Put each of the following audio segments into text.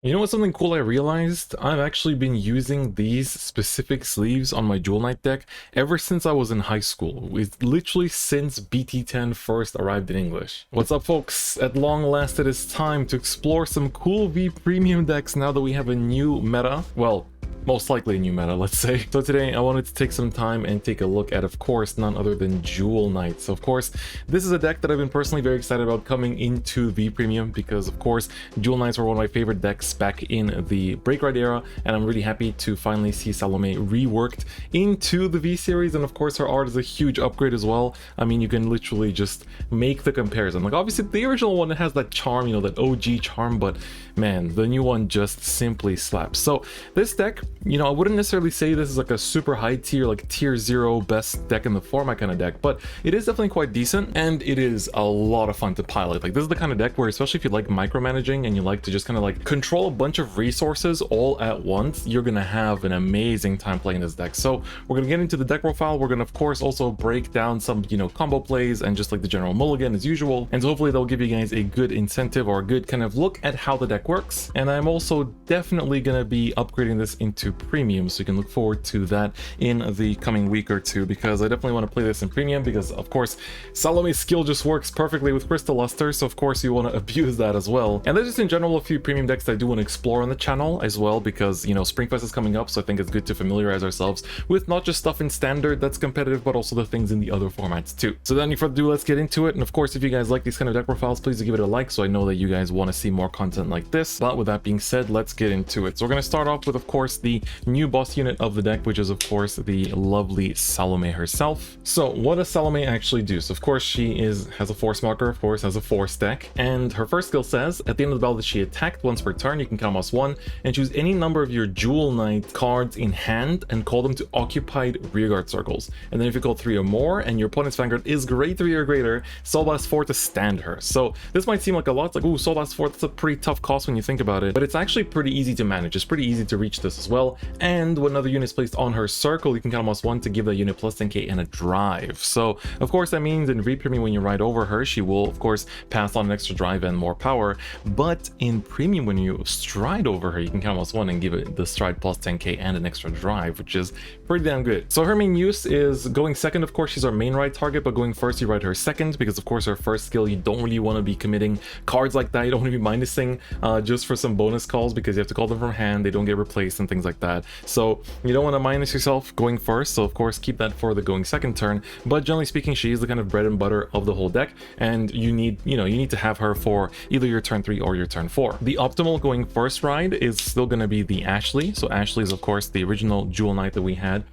You know what's something cool I realized? I've actually been using these specific sleeves on my Jewel Knight deck ever since I was in high school. It's literally since BT10 first arrived in English. What's up, folks? At long last, it is time to explore some cool V premium decks now that we have a new meta. Well, most likely a new meta, let's say. So today I wanted to take some time and take a look at, of course, none other than Jewel Knight. So of course, this is a deck that I've been personally very excited about coming into V Premium because of course, Jewel Knights were one of my favorite decks back in the Break Ride era, and I'm really happy to finally see Salome reworked into the V series, and of course her art is a huge upgrade as well. I mean, you can literally just make the comparison. Like obviously the original one has that charm, you know, that OG charm, but man, the new one just simply slaps. So this deck, you know, I wouldn't necessarily say this is like a super high tier, like tier 0 best deck in the format kind of deck, but it is definitely quite decent, and it is a lot of fun to pilot. Like this is the kind of deck where, especially if you like micromanaging and you like to just kind of like control a bunch of resources all at once, you're gonna have an amazing time playing this deck. So we're gonna get into the deck profile. We're gonna of course also break down some, you know, combo plays and just like the general mulligan as usual, and so hopefully that'll give you guys a good incentive or a good kind of look at how the deck works. And I'm also definitely gonna be upgrading this into premium, so you can look forward to that in the coming week or two, because I definitely want to play this in premium because of course Salome's skill just works perfectly with Crystal Luster, so of course you want to abuse that as well. And there's just in general a few premium decks that I do want to explore on the channel as well, because you know Springfest is coming up, so I think it's good to familiarize ourselves with not just stuff in standard that's competitive, but also the things in the other formats too. So without any further ado, let's get into it. And of course, if you guys like these kind of deck profiles, please do give it a like so I know that you guys want to see more content like this. But with that being said, let's get into it. So we're going to start off with, of course, the new boss unit of the deck, which is of course the lovely Salome herself. So what does Salome actually do? So of course she has a force marker, of course, has a force deck, and her first skill says at the end of the battle that she attacked once per turn, you can count -1 and choose any number of your Jewel Knight cards in hand and call them to occupied rearguard circles. And then if you call 3 or more and your opponent's Vanguard is grade 3 or greater, Soul Blast 4 to stand her. So this might seem like a lot. It's like, ooh, Soul Blast 4, that's a pretty tough cost when you think about it, but it's actually pretty easy to manage. It's pretty easy to reach this as well. And when another unit is placed on her circle, you can count -1 to give that unit plus 10k and a drive. So of course that means in V-Premium, when you ride over her, she will of course pass on an extra drive and more power, but in Premium, when you stride over her, you can count -1 and give it the stride plus 10k and an extra drive, which is pretty damn good. So her main use is going second. Of course she's our main ride target, but going first you ride her second, because of course her first skill, you don't really want to be committing cards like that. You don't want to be minusing just for some bonus calls, because you have to call them from hand, they don't get replaced and things like that. So you don't want to minus yourself going first, so of course keep that for the going second turn. But generally speaking, she is the kind of bread and butter of the whole deck, and you need to have her for either your turn 3 or your turn 4. The optimal going first ride is still going to be the Ashley. So Ashley is of course the original Jewel Knight that we had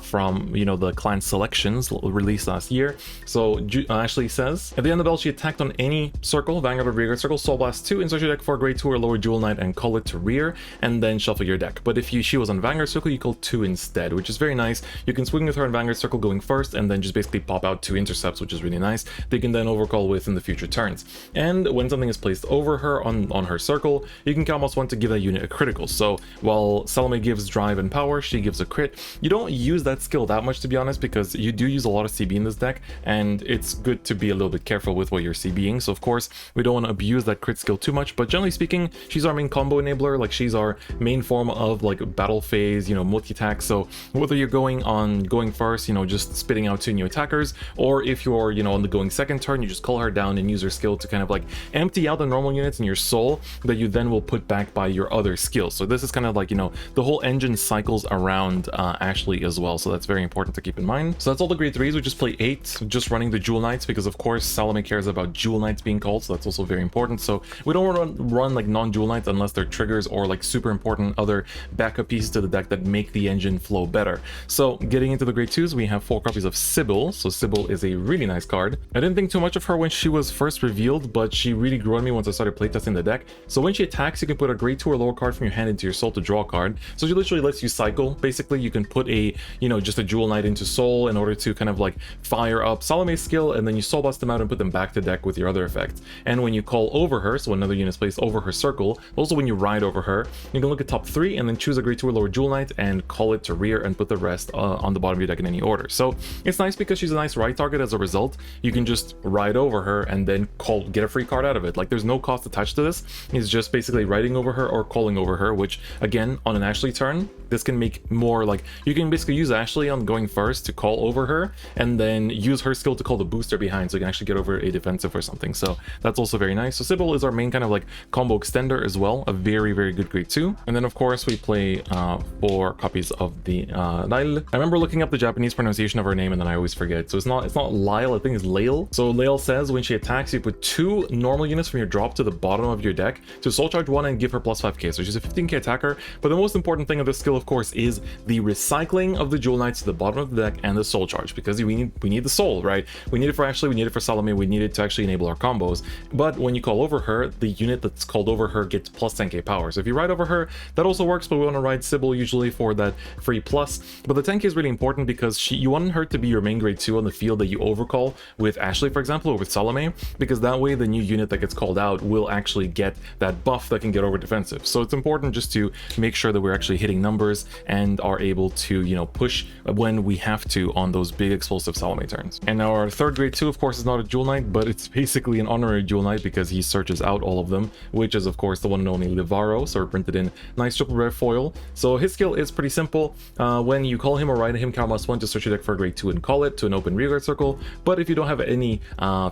from, you know, the clan selections released last year. So Ashley says at the end of the battle, she attacked on any circle, Vanguard or rearguard circle, Soul Blast 2, insert your deck for a grade 2 or lower Jewel Knight and call it to rear, and then shuffle your deck. But if she was on Vanguard circle, you call 2 instead, which is very nice. You can swing with her in Vanguard circle going first, and then just basically pop out 2 intercepts, which is really nice. They can then overcall with in the future turns. And when something is placed over her on her circle, you can count -1 to give that unit a critical. So while Salome gives drive and power, she gives a crit. You don't use that skill that much, to be honest, because you do use a lot of CB in this deck, and it's good to be a little bit careful with what you're CBing. So of course we don't want to abuse that crit skill too much, but generally speaking, she's our main combo enabler. Like she's our main form of like battle phase, you know, multi-attack. So whether you're going first, you know, just spitting out 2 new attackers, or if you're, you know, on the going second turn, you just call her down and use her skill to kind of like empty out the normal units in your soul that you then will put back by your other skills. So this is kind of like, you know, the whole engine cycles around Ashley as well, so that's very important to keep in mind. So that's all the grade 3s. We just play 8, just running the Jewel Knights, because of course Salome cares about Jewel Knights being called, so that's also very important. So we don't want to run like non-Jewel Knights unless they're triggers or like super important other backup pieces to the deck that make the engine flow better. So getting into the grade 2s, we have 4 copies of Sybil. So Sybil is a really nice card. I didn't think too much of her when she was first revealed, but she really grew on me once I started playtesting the deck. So when she attacks, you can put a grade 2 or lower card from your hand into your soul to draw a card. So she literally lets you cycle. Basically, you can put a you know, just a Jewel Knight into Soul in order to kind of like fire up Salome's skill, and then you Soul Blast them out and put them back to deck with your other effects. And when you call over her, so another unit is placed over her circle, also when you ride over her, you can look at top 3 and then choose a grade 2 or lower Jewel Knight and call it to rear and put the rest on the bottom of your deck in any order. So it's nice because she's a nice ride target. As a result, you can just ride over her and then get a free card out of it. Like, there's no cost attached to this. It's just basically riding over her or calling over her, which again, on an Ashley turn, this can make more like, you can basically use Ashley on going first to call over her and then use her skill to call the booster behind, so you can actually get over a defensive or something. So that's also very nice. So Sybil is our main kind of like combo extender as well, a very, very good grade 2. And then of course we play 4 copies of the Lyle. I remember looking up the Japanese pronunciation of her name and then I always forget. So it's not Lyle, I think it's Lail. So Lail says when she attacks, you put 2 normal units from your drop to the bottom of your deck to soul charge 1 and give her plus 5k. So she's a 15k attacker. But the most important thing of this skill, of course, is the recycling of the Jewel Knights to the bottom of the deck and the soul charge, because we need the soul, right? We need it for Ashley, we need it for Salome, we need it to actually enable our combos. But when you call over her, the unit that's called over her gets plus 10k power. So if you ride over her, that also works, but we want to ride Sybil usually for that free plus. But the 10k is really important because you want her to be your main grade 2 on the field that you overcall with Ashley, for example, or with Salome, because that way the new unit that gets called out will actually get that buff that can get over defensive. So it's important just to make sure that we're actually hitting numbers and are able to, you know, push when we have to on those big explosive Salome turns. And now our third grade 2, of course, is not a Jewel Knight, but it's basically an honorary Jewel Knight because he searches out all of them, which is of course the one and only Livaro. So we're printed in nice triple rare foil. So his skill is pretty simple. When you call him or ride him, counterblast 1 to search your deck for a grade 2 and call it to an open rearguard circle. But if you don't have any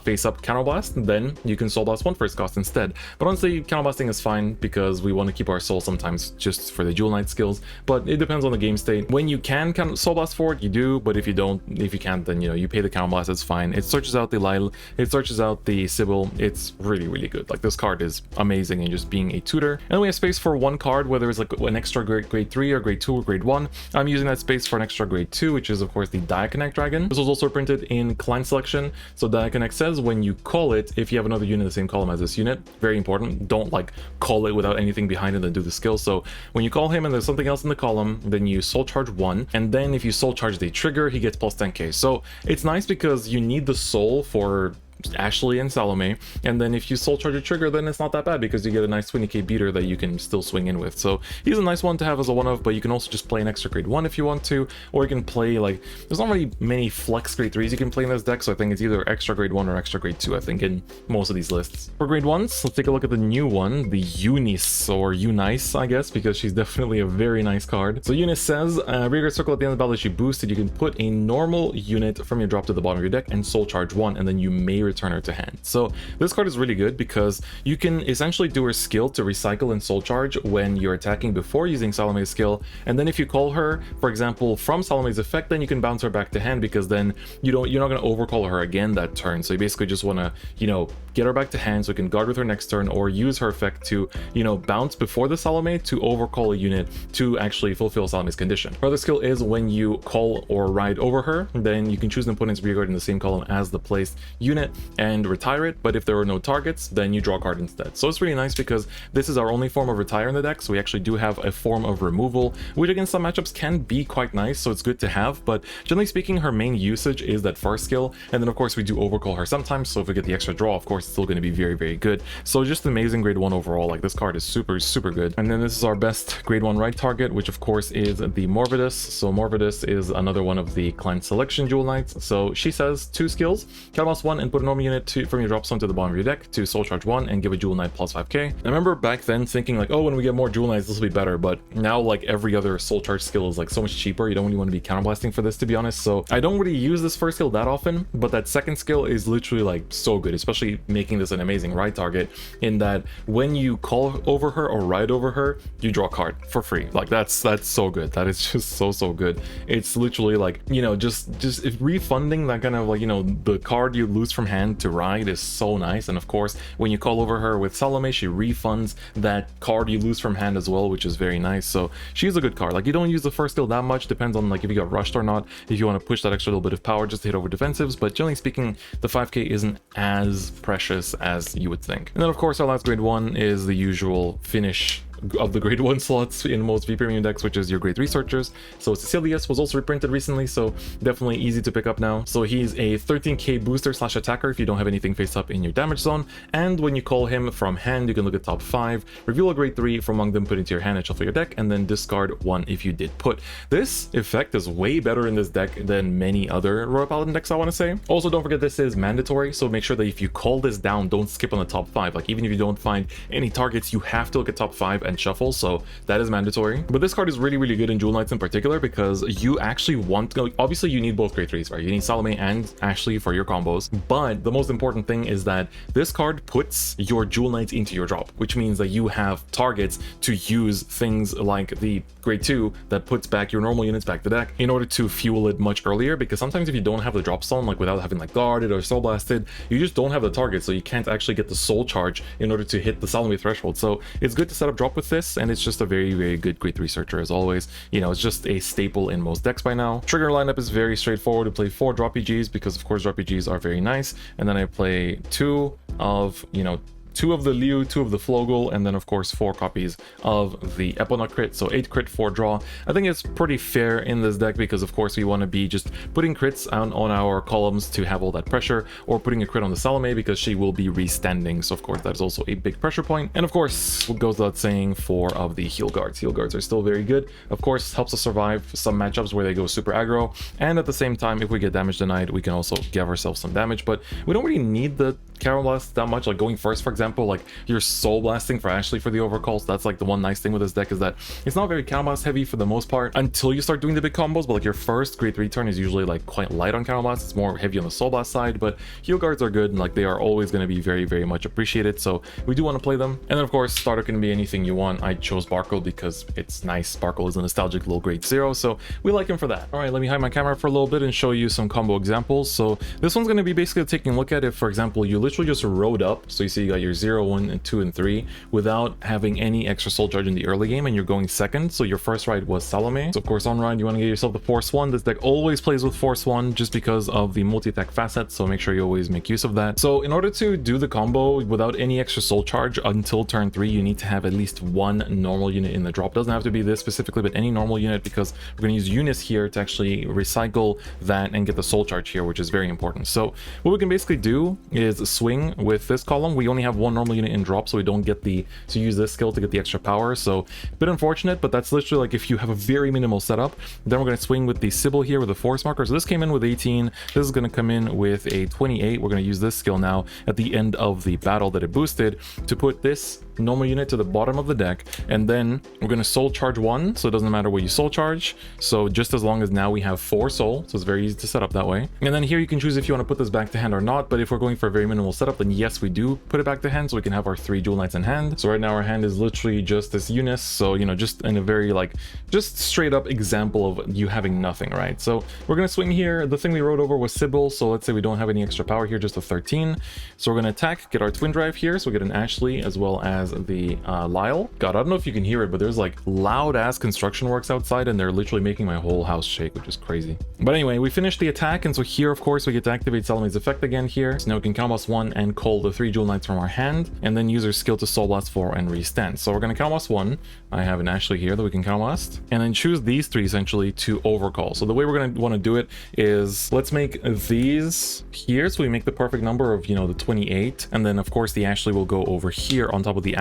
face up counterblast, then you can soul blast 1 first cost instead. But honestly, counterblasting is fine because we want to keep our soul sometimes just for the Jewel Knight skills, but it depends on the game state. When you can soul blast for it, you do, but if you can't, then, you know, you pay the counterblast, it's fine. It searches out the Lyle, it searches out the Sybil. It's really, really good. Like, this card is amazing and just being a tutor. And we have space for 1 card, whether it's like an extra grade 3 or grade 2 or grade 1. I'm using that space for an extra grade 2, which is of course the Diaconnect Dragon. This was also printed in Client Selection. So Diaconnect says when you call it, if you have another unit in the same column as this unit, very important, don't like call it without anything behind it and do the skill. So when you call him and there's something else in the column, then you soul charge 1, and then if you soul charge the trigger, he gets plus 10k. So it's nice because you need the soul for Ashley and Salome, and then if you soul charge a trigger, then it's not that bad because you get a nice 20k beater that you can still swing in with. So he's a nice one to have as a one-of, but you can also just play an extra grade 1 if you want to, or you can play, like, there's not really many flex grade 3s you can play in this deck, so I think it's either extra grade 1 or extra grade 2, I think, in most of these lists. For grade 1s, let's take a look at the new one, the Eunice, or Eunice, I guess, because she's definitely a very nice card. So Eunice says, rearguard circle at the end of the battle is you boosted, you can put a normal unit from your drop to the bottom of your deck and soul charge 1, and then you may return her to hand. So this card is really good because you can essentially do her skill to recycle and soul charge when you're attacking before using Salome's skill, and then if you call her, for example, from Salome's effect, then you can bounce her back to hand, because then you're not going to overcall her again that turn. So you basically just want to, you know, get her back to hand so you can guard with her next turn, or use her effect to, you know, bounce before the Salome to overcall a unit to actually fulfill Salome's condition. Her other skill is when you call or ride over her, then you can choose an opponent's rearguard in the same column as the placed unit and retire it, but if there are no targets, then you draw a card instead. So it's really nice because this is our only form of retire in the deck, so we actually do have a form of removal, which against some matchups can be quite nice, so it's good to have. But generally speaking, her main usage is that first skill, and then of course we do overcall her sometimes, so if we get the extra draw, of course it's still going to be very, very good. So just amazing grade 1 overall. Like, this card is super, super good. And then this is our best grade 1 right target, which of course is the Morvidus. So Morvidus is another one of the Client Selection Jewel Knights. So she says 2 skills, counterblast 1 and put a normal unit from your drop zone to the bottom of your deck to soul charge 1 and give a Jewel Knight plus 5k. I remember back then thinking like, oh, when we get more Jewel Knights, this will be better, but now like every other soul charge skill is like so much cheaper. You don't really want to be counterblasting for this, to be honest. So I don't really use this first skill that often, but that second skill is literally like so good, especially making this an amazing ride target, in that when you call over her or ride over her, you draw a card for free. Like, that's so good. That is just so good. It's literally like, you know, just if refunding that kind of like, you know, the card you lose from hand to ride is so nice. And of course, when you call over her with Salome, she refunds that card you lose from hand as well, which is very nice. So she's a good card. Like, you don't use the first skill that much, depends on like if you got rushed or not, if you want to push that extra little bit of power just to hit over defensives, but generally speaking, the 5k isn't as precious as you would think. And then of course our last grade 1 is the usual finish of the grade 1 slots in most V Premium decks, which is your grade 3 searchers. So Cecilius was also reprinted recently, so definitely easy to pick up now. So he's a 13k booster slash attacker if you don't have anything face up in your damage zone, and when you call him from hand, you can look at top 5, reveal a grade 3 from among them, put into your hand and shuffle your deck, and then discard 1 if you did put. This effect is way better in this deck than many other Royal Paladin decks, I want to say. Also, don't forget this is mandatory, so make sure that if you call this down, don't skip on the top 5. Like, even if you don't find any targets, you have to look at top 5 and shuffle, so that is mandatory. But this card is really, really good in Jewel Knights in particular, because you actually want, like, obviously you need both grade 3s, right? You need Salome and Ashley for your combos, but the most important thing is that this card puts your Jewel Knights into your drop, which means that you have targets to use things like the grade 2 that puts back your normal units back to deck in order to fuel it much earlier, because sometimes if you don't have the drop zone, like without having like guarded or soul blasted, you just don't have the target, so you can't actually get the soul charge in order to hit the Salome threshold. So it's good to set up drop with this, and it's just a very, very good grade 3 searcher as always. You know, it's just a staple in most decks by now. Trigger lineup is very straightforward. We play 4 drop PGs because of course drop PGs are very nice, and then I play 2 of, you know, 2 of the Liu, 2 of the Flogel, and then of course 4 copies of the Epona crit, so 8 crit, 4 draw. I think it's pretty fair in this deck because of course we want to be just putting crits on our columns to have all that pressure, or putting a crit on the Salome because she will be restanding, so of course that's also a big pressure point. And of course, what goes without saying, 4 of the heal guards. Heal guards are still very good, of course helps us survive some matchups where they go super aggro, and at the same time if we get damage denied we can also give ourselves some damage, but we don't really need the Carol Blast that much. Like going first, for example, like you're soul blasting for Ashley for the overcalls. That's like the one nice thing with this deck, is that it's not very Carol Blast heavy for the most part until you start doing the big combos, but like your first grade 3 turn is usually like quite light on Carol Blast. It's more heavy on the soul blast side, but heal guards are good, and like they are always going to be very, very much appreciated, so we do want to play them. And then of course starter can be anything you want. I chose Sparkle because it's nice. Sparkle is a nostalgic low grade 0, so we like him for that. All right, let me hide my camera for a little bit and show you some combo examples. So this one's going to be basically taking a look at if, for example, you literally just rode up, so you see you got your 0, 1, and 2, and 3 without having any extra soul charge in the early game, and you're going second. So your first ride was Salome. So of course on ride you want to get yourself the Force 1. This deck always plays with Force 1 just because of the multi-attack facet, so make sure you always make use of that. So in order to do the combo without any extra soul charge until turn 3, you need to have at least 1 normal unit in the drop. Doesn't have to be this specifically, but any normal unit, because we're going to use Eunice here to actually recycle that and get the soul charge here, which is very important. So what we can basically do is swing with this column. We only have 1 normal unit in drop, so we don't get the, so use this skill to get the extra power. So a bit unfortunate, but that's literally like if you have a very minimal setup. Then we're going to swing with the Sybil here with the force marker. So this came in with 18, this is going to come in with a 28. We're going to use this skill now at the end of the battle that it boosted to put this normal unit to the bottom of the deck, and then we're going to soul charge 1, so it doesn't matter what you soul charge, so just as long as now we have 4 soul, so it's very easy to set up that way. And then here you can choose if you want to put this back to hand or not, but if we're going for a very minimal setup, then yes, we do put it back to hand, so we can have our 3 Jewel Knights in hand. So right now our hand is literally just this Eunice, so you know, just in a very like just straight up example of you having nothing, right? So we're going to swing here. The thing we wrote over was Sybil, so let's say we don't have any extra power here, just a 13, so we're going to attack, get our twin drive here, so we get an Ashley as well as the Lyle. God, I don't know if you can hear it, but there's like loud ass construction works outside, and they're literally making my whole house shake, which is crazy. But anyway, we finished the attack, and so here of course we get to activate Salome's effect again here. So now we can count us 1 and call the 3 Jewel Knights from our hand, and then use our skill to soul blast 4 and restand. So we're going to count us 1. I have an Ashley here that we can count blast, and then choose these 3 essentially to overcall. So the way we're going to want to do it is let's make these here, so we make the perfect number of, you know, the 28, and then of course the Ashley will go over here on top of the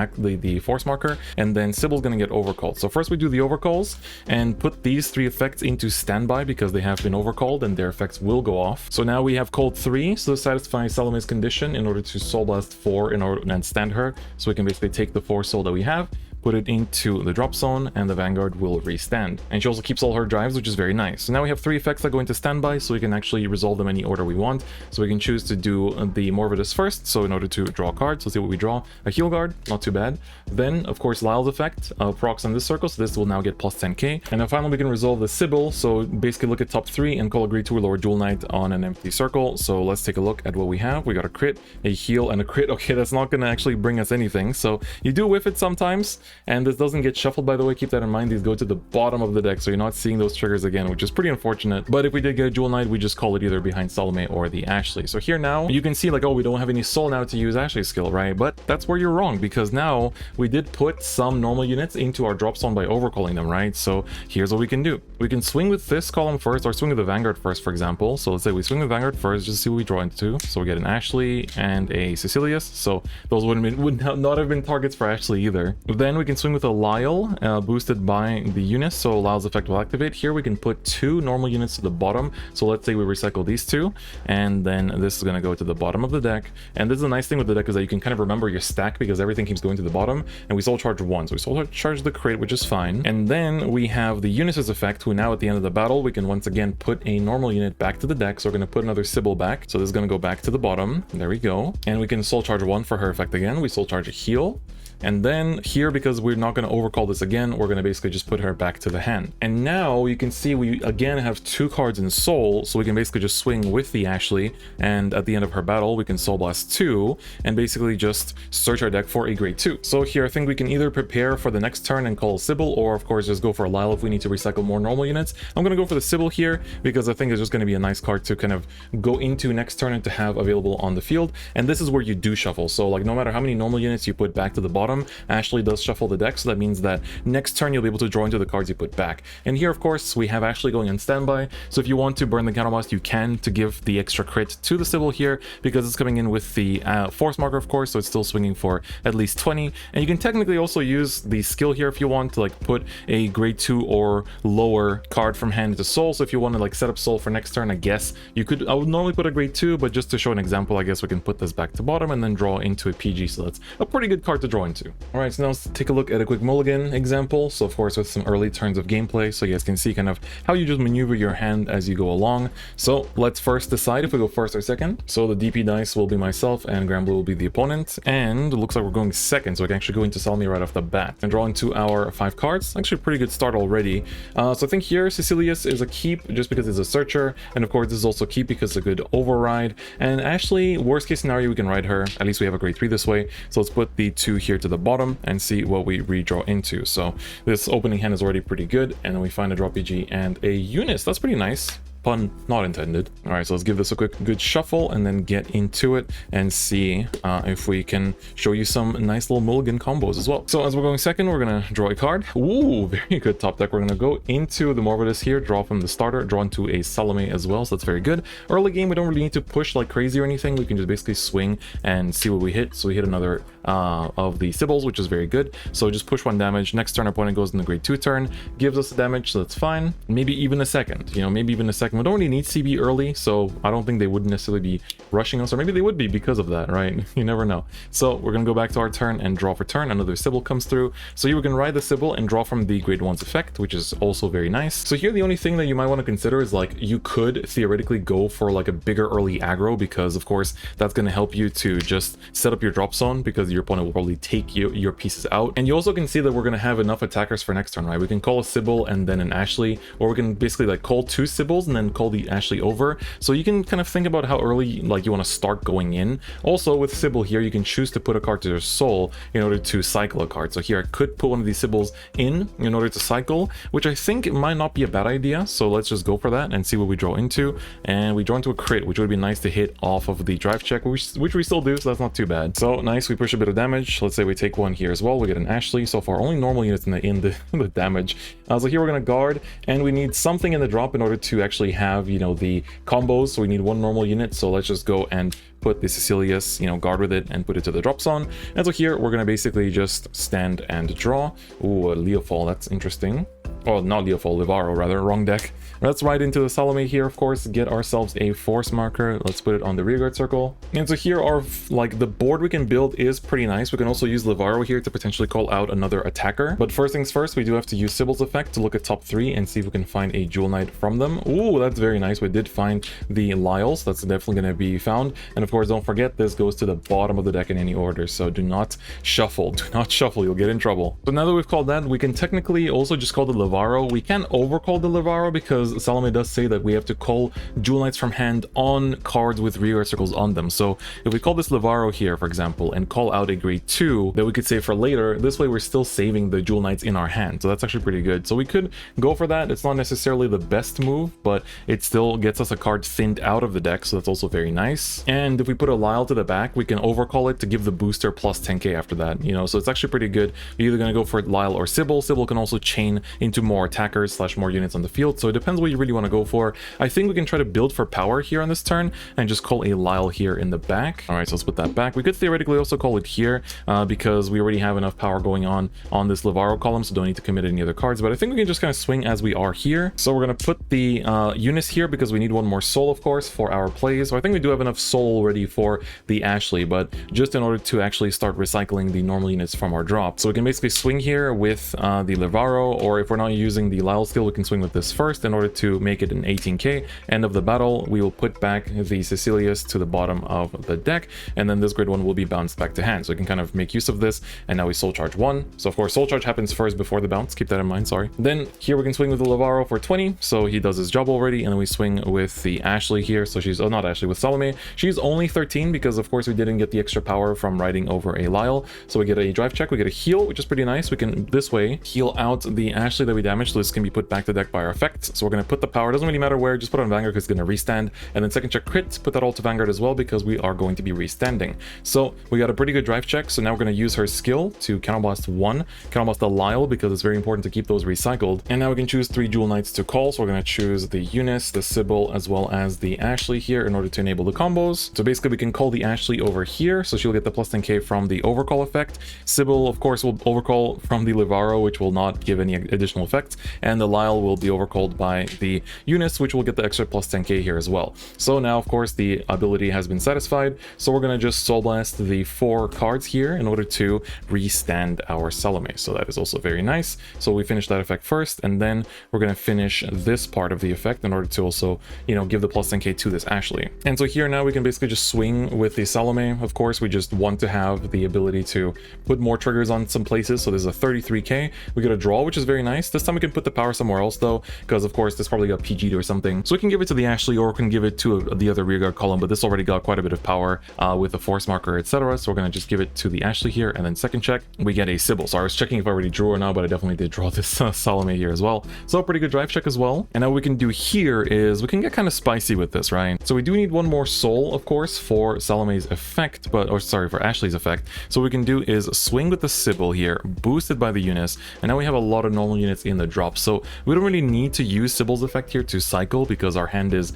force marker, and then Sybil's going to get overcalled. So first we do the overcalls and put these 3 effects into standby because they have been overcalled and their effects will go off. So now we have called 3, so satisfy Salome's condition in order to soul blast 4 in order and stand her, so we can basically take the 4 soul that we have, put it into the drop zone, and the Vanguard will restand. And she also keeps all her drives, which is very nice. So now we have 3 effects that go into standby, so we can actually resolve them any order we want. So we can choose to do the Morvidus first, so in order to draw a card, so see what we draw. A heal guard, not too bad. Then, of course, Lyle's effect, procs on this circle, so this will now get plus 10k. And then finally we can resolve the Sybil, so basically look at top 3 and call a grade 2 or lower Jewel Knight on an empty circle. So let's take a look at what we have. We got a crit, a heal, and a crit. Okay, that's not going to actually bring us anything, so you do whiff it sometimes. And this doesn't get shuffled, by the way. Keep that in mind. These go to the bottom of the deck, so you're not seeing those triggers again, which is pretty unfortunate. But if we did get a Jewel Knight, we just call it either behind Salome or the Ashley. So here now, you can see like, oh, we don't have any soul now to use Ashley's skill, right? But that's where you're wrong, because now we did put some normal units into our drop zone by overcalling them, right? So here's what we can do. We can swing with this column first, or swing with the Vanguard first, for example. So let's say we swing the Vanguard first, just to see what we draw into. So we get an Ashley and a Cecilius. So those would not have been targets for Ashley either. Then we can swing with a Lyle, boosted by the Eunice, so Lyle's effect will activate. Here we can put 2 normal units to the bottom. So let's say we recycle these 2, and then this is going to go to the bottom of the deck. And this is a nice thing with the deck, is that you can kind of remember your stack, because everything keeps going to the bottom. And we soul charge 1, so we soul charge the crit, which is fine. And then we have the Eunice's effect, who now at the end of the battle, we can once again put a normal unit back to the deck. So we're going to put another Sybil back. So this is going to go back to the bottom. There we go. And we can soul charge 1 for her effect again. We soul charge a heal. And then here, because we're not going to overcall this again, we're going to basically just put her back to the hand. And now you can see we again have 2 cards in soul, so we can basically just swing with the Ashley, and at the end of her battle we can soul blast 2 and basically just search our deck for a grade 2. So here I think we can either prepare for the next turn and call Sybil, or of course just go for a Lyle if we need to recycle more normal units. I'm going to go for the Sybil here, because I think it's just going to be a nice card to kind of go into next turn and to have available on the field. And this is where you do shuffle, so like no matter how many normal units you put back to the bottom, Ashley does shuffle the deck, so that means that next turn you'll be able to draw into the cards you put back. And here of course we have Ashley going on standby, so if you want to burn the counterblast you can, to give the extra crit to the Sybil here, because it's coming in with the force marker of course, so it's still swinging for at least 20. And you can technically also use the skill here if you want to like put a grade 2 or lower card from hand into soul. So if you want to like set up soul for next turn, I guess you could, I would normally put a grade 2, but just to show an example, I guess we can put this back to bottom and then draw into a PG, so that's a pretty good card to draw into. Alright, so now let's take a look at a quick Mulligan example. So of course with some early turns of gameplay, so you guys can see kind of how you just maneuver your hand as you go along. So let's first decide if we go first or second. So the DP dice will be myself and Granblue will be the opponent, and it looks like we're going second, so I can actually go into Salome right off the bat and draw into our 5 cards. Actually a pretty good start already. So I think here Cecilius is a keep just because it's a searcher, and of course this is also a keep because it's a good override. And Ashley, worst case scenario, we can ride her, at least we have a grade 3 this way. So let's put the 2 here to the bottom and see what we redraw into. So this opening hand is already pretty good, and then we find a drop PG and a Eunice. That's pretty nice. Pun not intended. All right, so let's give this a good shuffle and then get into it and see if we can show you some nice little Mulligan combos as well. So as we're going second, we're gonna draw a card. Ooh, very good top deck. We're gonna go into the Morbidus here, draw from the starter, draw into a Salome as well, so that's very good. Early game, we don't really need to push like crazy or anything. We can just basically swing and see what we hit. So we hit another of the Sybils, which is very good. So just push 1 damage. Next turn, our opponent goes in the grade 2 turn, gives us the damage, so that's fine. Maybe even a second, you know, maybe even a second. We don't really need CB early, so I don't think they would necessarily be rushing us, or maybe they would be because of that, right? You never know. So we're gonna go back to our turn and draw for turn. Another Sybil comes through, so you can ride the Sybil and draw from the grade 1's effect, which is also very nice. So here the only thing that you might want to consider is like you could theoretically go for like a bigger early aggro, because of course that's going to help you to just set up your drop zone, because your opponent will probably take your pieces out. And you also can see that we're going to have enough attackers for next turn, right? We can call a Sybil and then an Ashley, or we can basically like call 2 Sybils and then call the Ashley over. So you can kind of think about how early like you want to start going in. Also with Sybil here, you can choose to put a card to their soul in order to cycle a card. So here I could put one of these Sybils in order to cycle, which I think it might not be a bad idea. So let's just go for that and see what we draw into. And we draw into a crit, which would be nice to hit off of the drive check, which we still do, so that's not too bad. So nice, we push a bit of damage. Let's say we take 1 here as well. We get an Ashley. So far only normal units in the damage. So here we're gonna guard, and we need something in the drop in order to actually have, you know, the combos. So we need 1 normal unit. So let's just go and put the Cecilius, you know, guard with it and put it to the drop zone. And so here we're gonna basically just stand and draw. Ooh, a Leofall, that's interesting. Oh, not Leofall, Livaro rather, wrong deck. Let's ride into the Salome here, of course, get ourselves a force marker. Let's put it on the rearguard circle. And so here are, like, the board we can build is pretty nice. We can also use Livaro here to potentially call out another attacker. But first things first, we do have to use Sybil's effect to look at top 3 and see if we can find a Jewel Knight from them. Ooh, that's very nice. We did find the Lyles. That's definitely going to be found. And of course, don't forget, this goes to the bottom of the deck in any order. So do not shuffle. Do not shuffle. You'll get in trouble. So now that we've called that, we can technically also just call the Levaro. We can overcall the Levaro because Salome does say that we have to call Jewel Knights from hand on cards with rearguard circles on them. So if we call this Levaro here, for example, and call out a grade 2 that we could save for later, this way we're still saving the Jewel Knights in our hand. So that's actually pretty good. So we could go for that. It's not necessarily the best move, but it still gets us a card thinned out of the deck, so that's also very nice. And if we put a Lyle to the back, we can overcall it to give the booster plus 10k after that, you know, so it's actually pretty good. You're either going to go for Lyle or Sybil. Sybil can also chain into more attackers / more units on the field, so it depends what you really want to go for. I think we can try to build for power here on this turn and just call a Lyle here in the back. All right, so let's put that back. We could theoretically also call it here because we already have enough power going on this Levaro column, so don't need to commit any other cards, but I think we can just kind of swing as we are here. So we're going to put the Eunice here because we need one more soul, of course, for our plays. So I think we do have enough soul already for the Ashley, but just in order to actually start recycling the normal units from our drop. So we can basically swing here with the Levaro, or if we're not using the Lyle skill, we can swing with this first in order to make it an 18k. End of the battle, we will put back the Cecilius to the bottom of the deck, and then this grade 1 will be bounced back to hand. So we can kind of make use of this, and now we soul charge 1. So of course, soul charge happens first before the bounce. Keep that in mind, sorry. Then here we can swing with the Levaro for 20, so he does his job already, and then we swing with the Ashley here. So she's, oh, not Ashley, with Salome. She's only 13 because of course we didn't get the extra power from riding over a Lyle. So we get a drive check, we get a heal, which is pretty nice. We can this way heal out the Ashley that we damaged, so this can be put back to deck by our effect. So we're going to put the power, doesn't really matter where, just put it on Vanguard because it's going to restand, and then second check crit, put that all to Vanguard as well because we are going to be restanding. So we got a pretty good drive check, so now we're going to use her skill to counterblast 1, counterblast the Lyle because it's very important to keep those recycled, and now we can choose 3 Jewel Knights to call. So we're going to choose the Eunice, the Sybil, as well as the Ashley here in order to enable the combos. So basically we can call the Ashley over here, so she'll get the plus 10k from the overcall effect. Sybil, of course, will overcall from the Levaro, which will not give any additional effects, and the Lyle will be overcalled by the Eunice, which will get the extra plus 10k here as well. So now, of course, the ability has been satisfied, so we're going to just Soul Blast the 4 cards here in order to restand our Salome. So that is also very nice. So we finish that effect first, and then we're going to finish this part of the effect in order to also, you know, give the plus 10k to this Ashley. And so here now we can basically just swing with the Salome. Of course, we just want to have the ability to put more triggers on some places. So there's a 33k. We get a draw, which is very nice. This time we can put the power somewhere else though, because of course this probably got PG'd or something. So we can give it to the Ashley, or we can give it to the other rearguard column, but this already got quite a bit of power with a force marker, etc. So we're going to just give it to the Ashley here, and then second check, we get a Sybil. So I was checking if I already drew or not, but I definitely did draw this Salome here as well. So pretty good drive check as well. And now what we can do here is we can get kind of spicy with this, right? So we do need one more soul, of course, for Salome's effect, but, or sorry, for Ashley's effect. So what we can do is swing with the Sybil here, boosted by the Eunice, and now we have a lot of normal units in the drop. So we don't really need to use Sybil's effect here to cycle because our hand is,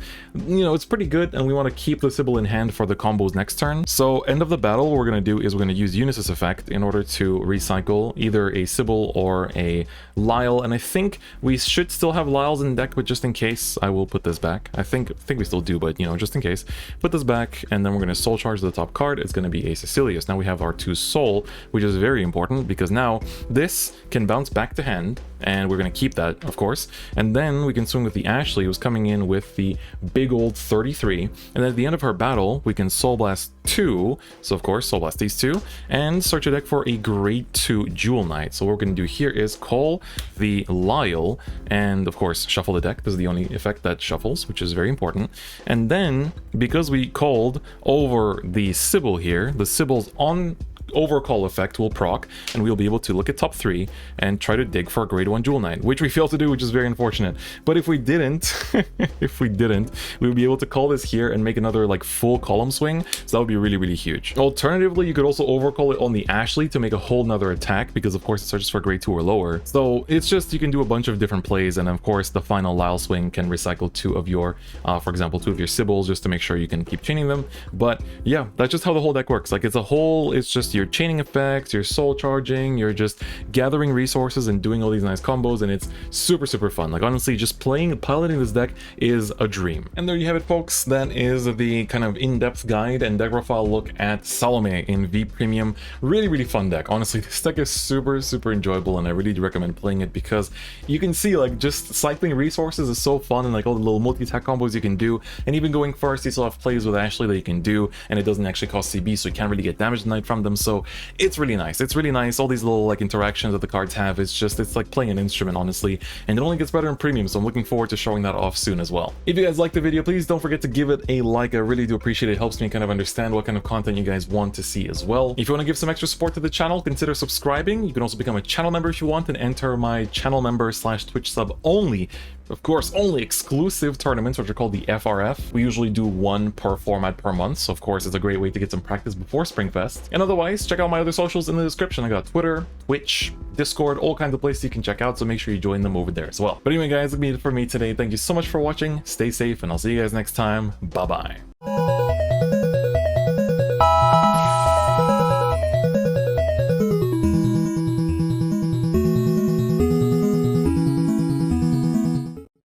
you know, it's pretty good, and we want to keep the Sybil in hand for the combos next turn. So end of the battle, what we're going to do is we're going to use Eunice's effect in order to recycle either a Sybil or a Lyle, and I think we should still have Lyles in deck, but just in case, I will put this back. I think we still do, but you know, just in case, put this back, and then we're going to soul charge the top card. It's going to be a Cecilius. Now we have our 2 soul, which is very important because now this can bounce back to hand, and we're going to keep that, of course, and then we can swing with the Ashley, who's coming in with the big old 33, and then at the end of her battle we can soul blast 2, so of course soul blast these 2 and search a deck for a grade 2 Jewel Knight. So what we're going to do here is call the Lyle and of course shuffle the deck. This is the only effect that shuffles, which is very important. And then because we called over the Sybil here, the Sybil's on overcall effect will proc, and we'll be able to look at top 3 and try to dig for a grade 1 Jewel Knight, which we failed to do, which is very unfortunate. But if we didn't, we would be able to call this here and make another like full column swing, so that would be really, really huge. Alternatively, you could also overcall it on the Ashley to make a whole nother attack, because of course it searches for grade 2 or lower. So it's just, you can do a bunch of different plays, and of course the final Lyle swing can recycle 2 of your, for example, 2 of your Sybil's, just to make sure you can keep chaining them. But yeah, that's just how the whole deck works. Like, it's a whole, it's just your chaining effects, you're soul charging, you're just gathering resources and doing all these nice combos, and it's super, super fun. Like, honestly, just piloting this deck is a dream. And there you have it, folks. That is the kind of in-depth guide and deck profile look at Salome in V Premium. Really, really fun deck. Honestly, this deck is super, super enjoyable, and I really do recommend playing it because you can see, like, just cycling resources is so fun, and like all the little multi-attack combos you can do, and even going first, you still have plays with Ashley that you can do, and it doesn't actually cost CB, so you can't really get damage tonight from them. So it's really nice. It's really nice. All these little like interactions that the cards have, it's like playing an instrument, honestly, and it only gets better in premium, so I'm looking forward to showing that off soon as well. If you guys liked the video, please don't forget to give it a like. I really do appreciate it. It helps me kind of understand what kind of content you guys want to see as well. If you want to give some extra support to the channel, consider subscribing. You can also become a channel member if you want and enter my channel member / Twitch sub only, of course, only exclusive tournaments, which are called the FRF. We usually do one per format per month, so of course it's a great way to get some practice before Springfest. And otherwise, check out my other socials in the description. I got Twitter, Twitch, Discord, all kinds of places you can check out, so make sure you join them over there as well. But anyway guys, that'll be it for me today. Thank you so much for watching, stay safe, and I'll see you guys next time. Bye bye.